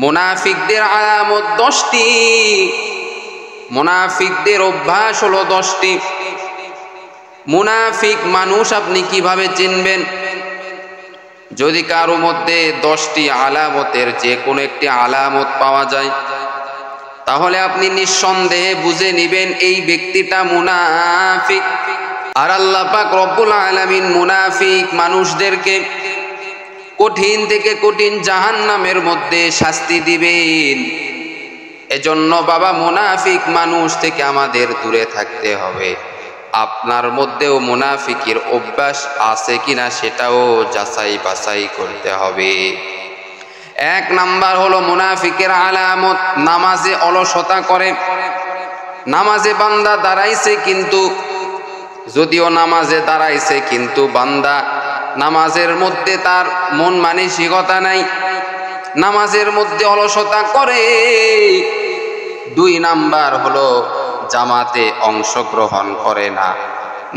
মুনাফিকদের আলামত 10টি, মুনাফিকদের অভ্যাস হলো 10টি। মুনাফিক মানুষ আপনি কিভাবে চিনবেন? যদি কারো মধ্যে 10টি আলামতের যে কোনো একটি আলামত পাওয়া যায়, তাহলে আপনি নিঃসন্দেহে বুঝে নেবেন এই ব্যক্তিটা মুনাফিক। আর আল্লাহ পাক রব্বুল আলামিন মুনাফিক মানুষদেরকে কঠিন থেকে কঠিন জাহান্নামের মধ্যে শাস্তি দিবেন। এজন্য বাবা, মুনাফিক মানুষ থেকে আমাদের দূরে থাকতে হবে। আপনার মধ্যেও মুনাফিকের অভ্যাস আছে কিনা সেটাও যাচাই বাছাই করতে হবে। 1 নাম্বার হলো মুনাফিকের আলামত, নামাজে অলসতা করে। নামাজে বান্দা দাঁড়াইছে, কিন্তু যদিও নামাজে দাঁড়াইছে কিন্তু বান্দা নামাজের মধ্যে তার মন মানসিকতা নাই, নামাজের মধ্যে অলসতা করে। 2 নাম্বার হলো জামাতে অংশগ্রহণ করে না,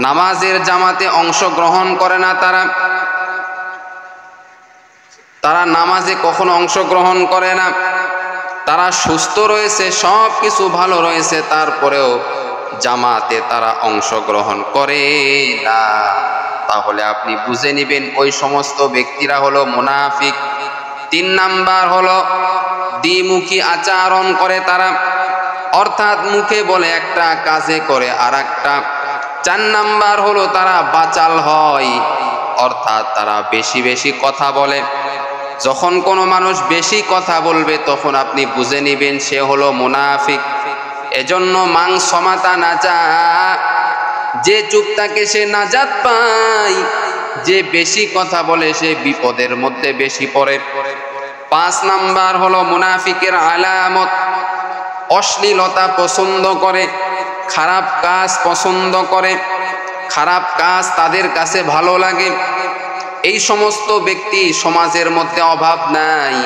নামাজের জামাতে অংশগ্রহণ করে না। তারা নামাজে কখনো অংশগ্রহণ করে না। তারা সুস্থ রয়েছে, সব কিছু ভালো রয়েছে, তারপরেও জামাতে তারা অংশগ্রহণ করে না। তাহলে আপনি বুঝে নেবেন ওই সমস্ত ব্যক্তিরা হলো মুনাফিক। 3 নাম্বার হলো দ্বিমুখী আচরণ করে তারা, অর্থাৎ মুখে বলে একটা, কাজে করে আর একটা। 4 নাম্বার হলো তারা বাচাল হয়, অর্থাৎ তারা বেশি বেশি কথা বলে। যখন কোনো মানুষ বেশি কথা বলবে তখন আপনি বুঝে নেবেন সে হলো মুনাফিক। এজন্য মাং সমাতা নাজা, যে চুপ থাকে সে নাজাত পায়, যে বেশি কথা বলে সে বিপদের মধ্যে বেশি পড়ে। 5 নাম্বার হলো মুনাফিকের আলামত, অশ্লীলতা পছন্দ করে, খারাপ কাজ পছন্দ করে, খারাপ কাজ তাদের কাছে ভালো লাগে। এই সমস্ত ব্যক্তি সমাজের মধ্যে অভাব নাই,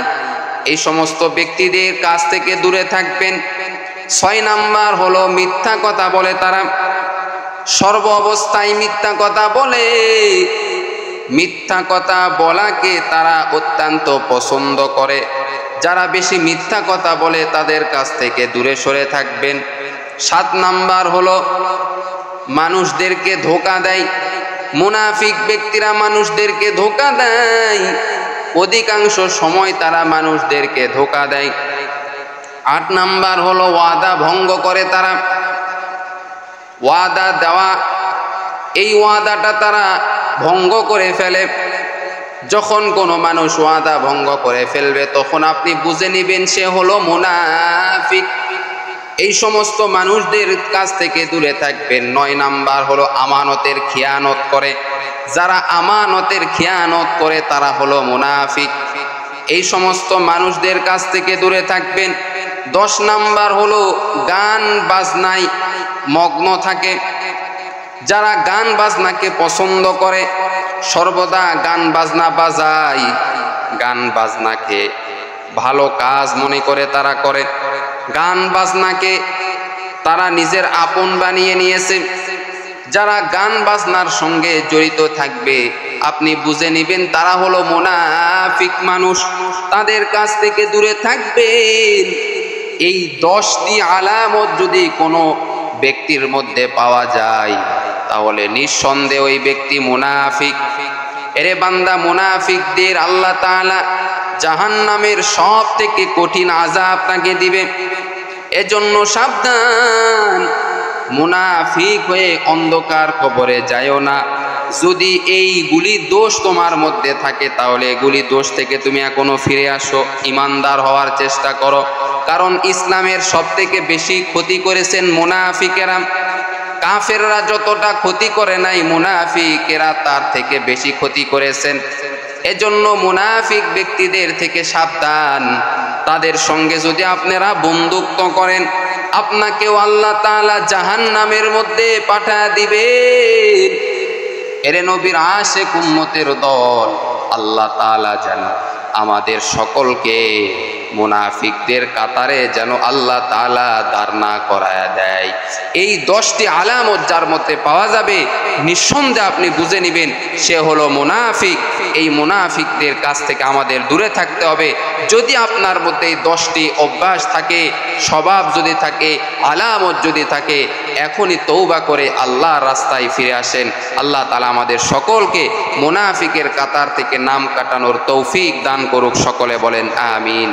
এই সমস্ত ব্যক্তিদের কাছ থেকে দূরে থাকবেন। 6 নাম্বার হলো মিথ্যা কথা বলে তারা, সর্ব অবস্থায় মিথ্যা কথা বলে। মিথ্যা কথা বলাকে তারা অত্যন্ত পছন্দ করে। যারা বেশি মিথ্যা কথা বলে তাদের কাছ থেকে দূরে সরে থাকবেন। 7 নাম্বার হলো মানুষদেরকে ধোঁকা দেয়। মুনাফিক ব্যক্তিরা মানুষদেরকে ধোঁকা দেয়, অধিকাংশ সময় তারা মানুষদেরকে ধোঁকা দেয়। 8 নাম্বার হলো ওয়াদা ভঙ্গ করে তারা। ওয়াদা দেওয়া, এই ওয়াদাটা তারা ভঙ্গ করে ফেলে। যখন কোনো মানুষ ওয়াদা ভঙ্গ করে ফেলবে তখন আপনি বুঝে নেবেন সে হলো মুনাফিক। এই সমস্ত মানুষদের কাছ থেকে দূরে থাকবেন। 9 নাম্বার হলো আমানতের খিয়ানত করে। যারা আমানতের খিয়ানত করে তারা হলো মুনাফিক। এই সমস্ত মানুষদের কাছ থেকে দূরে থাকবেন। 10 নাম্বার হলো গান বাজনায় মগ্ন থাকে। যারা গান বাজনাকে পছন্দ করে, সর্বদা গান বাজনা বাজায়, গান বাজনাকে ভালো কাজ মনে করে তারা করে, গান বাজনাকে তারা নিজের আপন বানিয়ে নিয়েছে। যারা গান বাজনার সঙ্গে জড়িত থাকবে আপনি বুঝে নেবেন তারা হলো মুনাফিক মানুষ, তাদের কাছ থেকে দূরে থাকবেন। এই 10টি আলামত যদি কোনো ব্যক্তির মধ্যে পাওয়া যায় তাহলে নিঃসন্দেহে ওই ব্যক্তি মুনাফিক। এরে বান্দা, মুনাফিকদের আল্লাহ তাআলা জাহান্নামের সব থেকে কঠিন আযাব তাকে দিবে। এজন্য সাবধান, মুনাফিক হয়ে অন্ধকার কবরে যায়ও না। যদি এইগুলি দোষ তোমার মধ্যে থাকে তাহলে এগুলি দোষ থেকে তুমি এখনো ফিরে আসো, ইমানদার হওয়ার চেষ্টা করো। কারণ ইসলামের সব থেকে বেশি ক্ষতি করেছেন মুনাফিকেরা। কাফেররা যতটা ক্ষতি করে নাই, মুনাফিকেরা তার থেকে বেশি ক্ষতি করেছেন। এজন্য মুনাফিক ব্যক্তিদের থেকে সাবধান। তাদের সঙ্গে যদি আপনারা বন্ধুত্ব করেন আপনাকেও আল্লাহ তাআলা জাহান্নামের মধ্যে পাঠিয়ে দিবেন। এরে নবীর আশিক উম্মতের দল, আল্লাহ তাআলা যেন আমাদের সকলকে মুনাফিকদের কাতারে যেন আল্লাহ তাআলা দাঁড় না করায়া দেয়। এই 10টি আলামত যার মধ্যে পাওয়া যাবে, নিঃসন্দেহে আপনি বুঝে নেবেন সে হলো মুনাফিক। এই মুনাফিকদের কাছ থেকে আমাদের দূরে থাকতে হবে। যদি আপনার মধ্যে এই 10টি অভ্যাস থাকে, স্বভাব যদি থাকে, আলামত যদি থাকে, এখনই তওবা করে আল্লাহর রাস্তায় ফিরে আসেন। আল্লাহ তাআলা আমাদের সকলকে মুনাফিকের কাতার থেকে নাম কাটানোর তৌফিক দান করুক। সকলে বলেন আমিন।